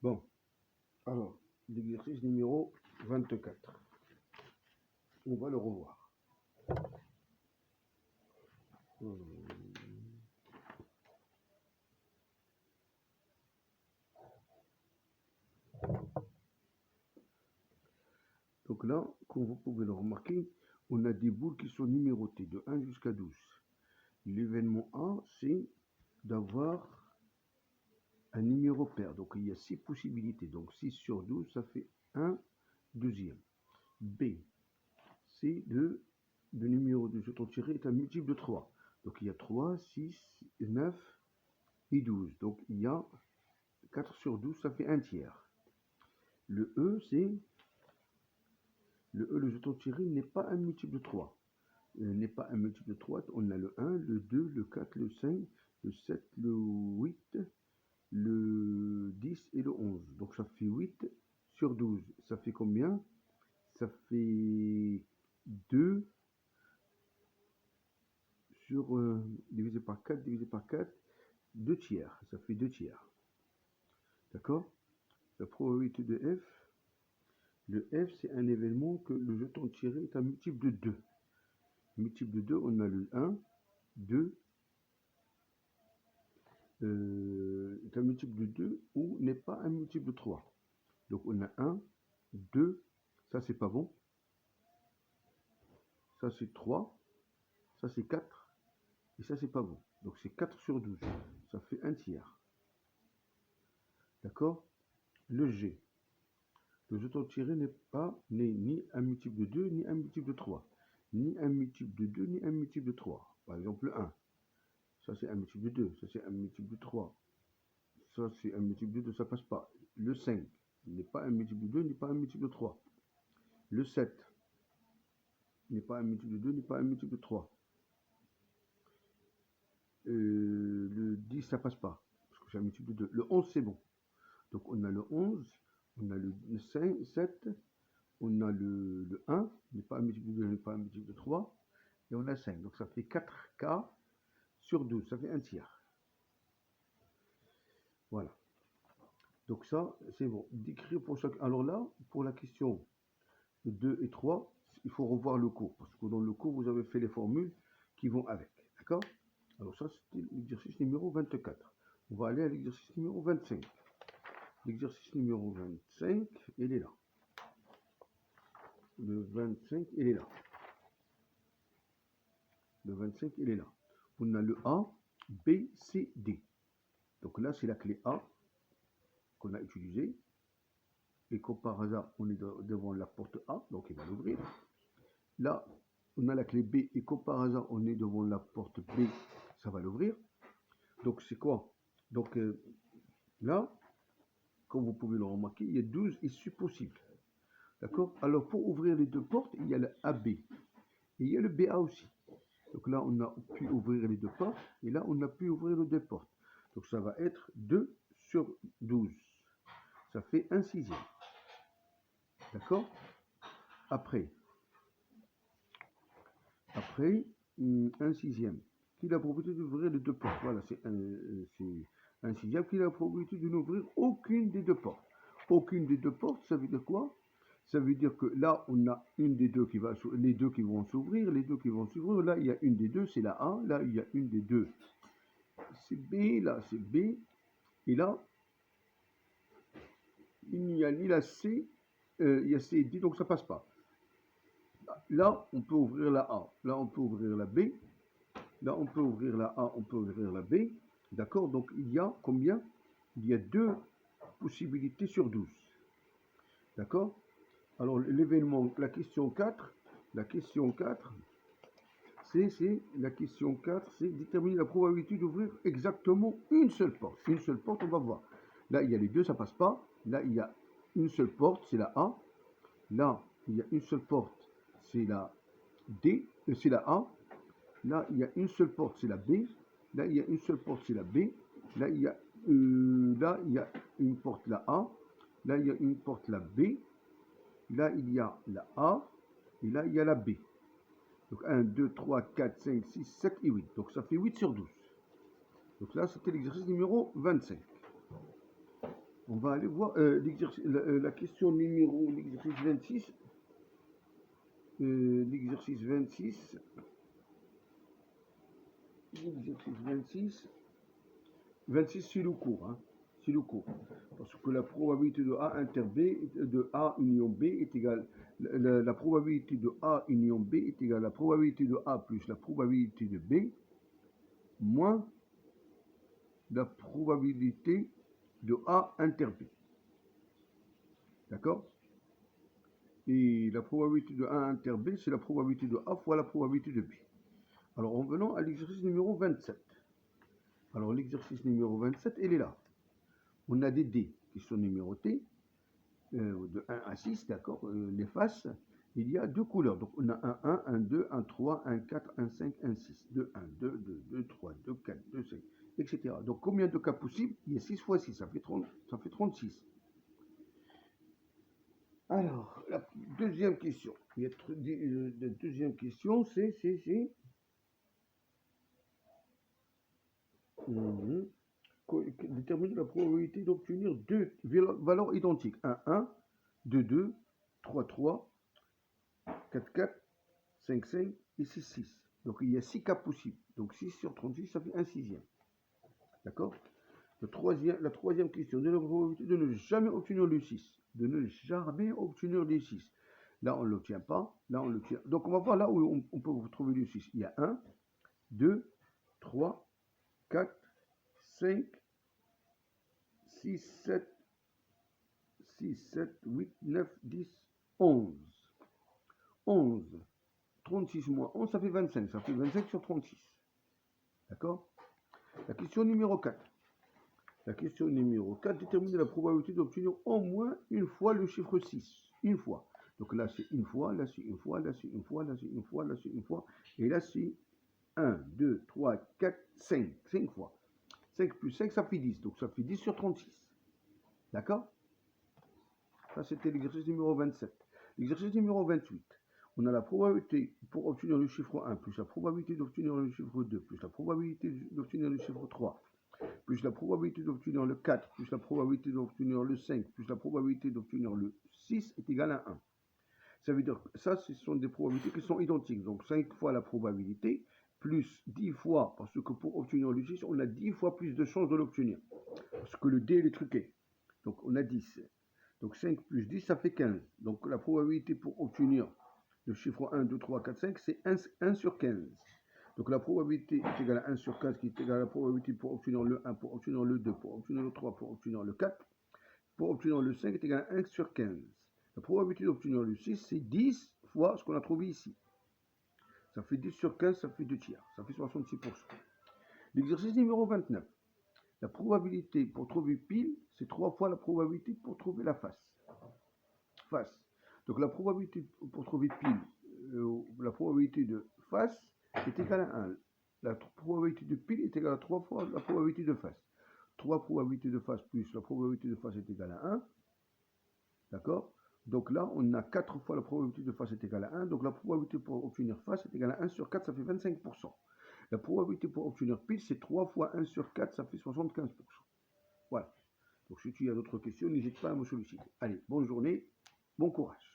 Bon, alors, l'exercice numéro 24. On va le revoir. Donc là, comme vous pouvez le remarquer, on a des boules qui sont numérotées de 1 jusqu'à 12. L'événement A, c'est d'avoir un numéro pair. Donc il y a 6 possibilités. Donc 6 sur 12, ça fait 1 deuxième. B, c'est le numéro de jeton tiré est un multiple de 3. Donc il y a 3, 6, 9 et 12. Donc il y a 4 sur 12, ça fait un tiers. Le E, c'est le jeton tiré n'est pas un multiple de 3. N'est pas un multiple de 3. On a le 1, le 2, le 4, le 5, le 7, le 8, le 10 et le 11. Donc ça fait 8 sur 12. Ça fait combien? Ça fait 2 sur divisé par 4, divisé par 4, 2 tiers. Ça fait 2 tiers. D'accord? La probabilité de F. Le F, c'est un événement que le jeton tiré est un multiple de 2. Multiple de 2, on a le 1, 2, est un multiple de 2 ou n'est pas un multiple de 3. Donc on a 1, 2, ça c'est pas bon. Ça c'est 3, ça c'est 4, et ça c'est pas bon. Donc c'est 4 sur 12, ça fait un tiers. D'accord? Le G. Le jeton tiré n'est ni un multiple de 2, ni un multiple de 3. Ni un multiple de 2, ni un multiple de 3. Par exemple le 1. Ça c'est un multiple de 2, ça c'est un multiple de 3. Ça c'est un multiple de 2, ça passe pas. Le 5 n'est pas un multiple de 2, n'est pas un multiple de 3. Le 7 n'est pas un multiple de 2, n'est pas un multiple de 3. Le 10, ça passe pas, parce que c'est un multiple de 2. Le 11, c'est bon. Donc on a le 11, on a le 5, 7, on a le 1, n'est pas un multiple de 2, n'est pas un multiple de 3, et on a 5. Donc ça fait 4K sur 12, ça fait un tiers. Voilà. Donc ça, c'est bon. D'écrire pour chaque... Alors là, pour la question 2 et 3, il faut revoir le cours, parce que dans le cours, vous avez fait les formules qui vont avec. D'accord? Alors ça, c'était l'exercice numéro 24. On va aller à l'exercice numéro 25. L'exercice numéro 25, il est là. Le 25, il est là. Le 25, il est là. On a le A, B, C, D. Donc là, c'est la clé A qu'on a utilisée. Et comme par hasard, on est devant la porte A, donc il va l'ouvrir. Là, on a la clé B et comme par hasard, on est devant la porte B, ça va l'ouvrir. Donc c'est quoi? Donc là, comme vous pouvez le remarquer, il y a 12 issues possibles. D'accord? Alors pour ouvrir les deux portes, il y a le AB et il y a le BA aussi. Donc là, on a pu ouvrir les deux portes et là, on a pu ouvrir les deux portes. Donc ça va être 2 sur 12. Ça fait un sixième. D'accord? Après, un sixième. Qui a la probabilité d'ouvrir les deux portes? Voilà, c'est un sixième qui a la probabilité de n'ouvrir aucune des deux portes. Aucune des deux portes, ça veut dire quoi? Ça veut dire que là, on a une des deux qui va, les deux qui vont s'ouvrir, les deux qui vont s'ouvrir. Là, il y a une des deux, c'est la A. Là, il y a une des deux, c'est B. Là, c'est B. Et là, il n'y a ni la C, il y a C et D, donc ça passe pas. Là, on peut ouvrir la A. Là, on peut ouvrir la B. Là, on peut ouvrir la A, on peut ouvrir la B. D'accord? Donc, il y a combien? Il y a 2 possibilités sur 12. D'accord? Alors, l'événement, la question 4, c'est déterminer la probabilité d'ouvrir exactement une seule porte. Une seule porte, on va voir. Là, il y a les deux, ça passe pas. Là, il y a une seule porte, c'est la A. Là, il y a une seule porte, c'est la D, c'est la A. Là, il y a une seule porte, c'est la B. Là, il y a une seule porte, c'est la B. Là, il y a une porte, la A. Là, il y a une porte, la B. Là, il y a la A. Et là, il y a la B. Donc, 1, 2, 3, 4, 5, 6, 7 et 8. Donc, ça fait 8 sur 12. Donc là, c'était l'exercice numéro 25. On va aller voir la question numéro, l'exercice 26. L'exercice 26. L'exercice 26. 26, c'est le cours. Hein. C'est le cours. Parce que la probabilité de A inter B, de A union B est égale. La probabilité de A union B est égale à la probabilité de A plus la probabilité de B moins la probabilité de A inter B. D'accord? Et la probabilité de A inter B, c'est la probabilité de A fois la probabilité de B. Alors, en venant à l'exercice numéro 27. Alors, l'exercice numéro 27, il est là. On a des dés qui sont numérotés, de 1 à 6, d'accord, les faces. Il y a deux couleurs. Donc, on a un 1, un 2, un 3, un 4, un 5, un 6. 2, 1, 2, 2, 2, 3, 2, 4, 2, 5, etc. Donc, combien de cas possibles? Il y a 6 fois 6, ça fait 36. Alors, la deuxième question. La deuxième question, c'est déterminer la probabilité d'obtenir deux valeurs identiques. 1, 2, 2, 3, 3, 4, 4, 5, 5 et 6, 6. Donc, il y a 6 cas possibles. Donc, 6 sur 36, ça fait un sixième. D'accord? La troisième question, de la probabilité de ne jamais obtenir le 6. De ne jamais obtenir le 6. Là, on ne l'obtient pas. Là, on l'obtient. Donc, on va voir là où on peut trouver le 6. Il y a 1, 2, 3, 4, 5, 6, 7, 8, 9, 10, 11. 11. 36 moins 11, ça fait 25. Ça fait 25 sur 36. D'accord? La question numéro 4. La question numéro 4, déterminer la probabilité d'obtenir au moins une fois le chiffre 6. Une fois. Donc là, c'est une fois, là, c'est une fois, là, c'est une fois, là, c'est une fois, là, c'est une fois. Et là, c'est 1, 2, 3, 4, 5. 5 fois. 5 plus 5, ça fait 10. Donc ça fait 10 sur 36. D'accord? Ça, c'était l'exercice numéro 27. L'exercice numéro 28. On a la probabilité pour obtenir le chiffre 1, plus la probabilité d'obtenir le chiffre 2, plus la probabilité d'obtenir le chiffre 3, plus la probabilité d'obtenir le 4, plus la probabilité d'obtenir le 5, plus la probabilité d'obtenir le 6 est égal à 1. Ça veut dire que ça, ce sont des probabilités qui sont identiques. Donc 5 fois la probabilité, plus 10 fois, parce que pour obtenir le 6, on a 10 fois plus de chances de l'obtenir. Parce que le dé, il est truqué. Donc on a 10. Donc 5 plus 10, ça fait 15. Donc la probabilité pour obtenir le chiffre 1, 2, 3, 4, 5, c'est 1 sur 15. Donc la probabilité est égale à 1 sur 15, qui est égale à la probabilité pour obtenir le 1, pour obtenir le 2, pour obtenir le 3, pour obtenir le 4, pour obtenir le 5 est égal à 1 sur 15. La probabilité d'obtenir le 6, c'est 10 fois ce qu'on a trouvé ici. Ça fait 10 sur 15, ça fait 2 tiers. Ça fait 66%. L'exercice numéro 29. La probabilité pour trouver pile, c'est 3 fois la probabilité pour trouver la face. Donc la probabilité pour trouver pile, la probabilité de face est égale à 1. La probabilité de pile est égale à 3 fois la probabilité de face. 3 probabilités de face plus la probabilité de face est égale à 1. D'accord? Donc là, on a 4 fois la probabilité de face est égale à 1. Donc la probabilité pour obtenir face est égale à 1 sur 4, ça fait 25%. La probabilité pour obtenir pile, c'est 3 fois 1 sur 4, ça fait 75%. Voilà. Donc si tu as d'autres questions, n'hésite pas à me solliciter. Allez, bonne journée, bon courage.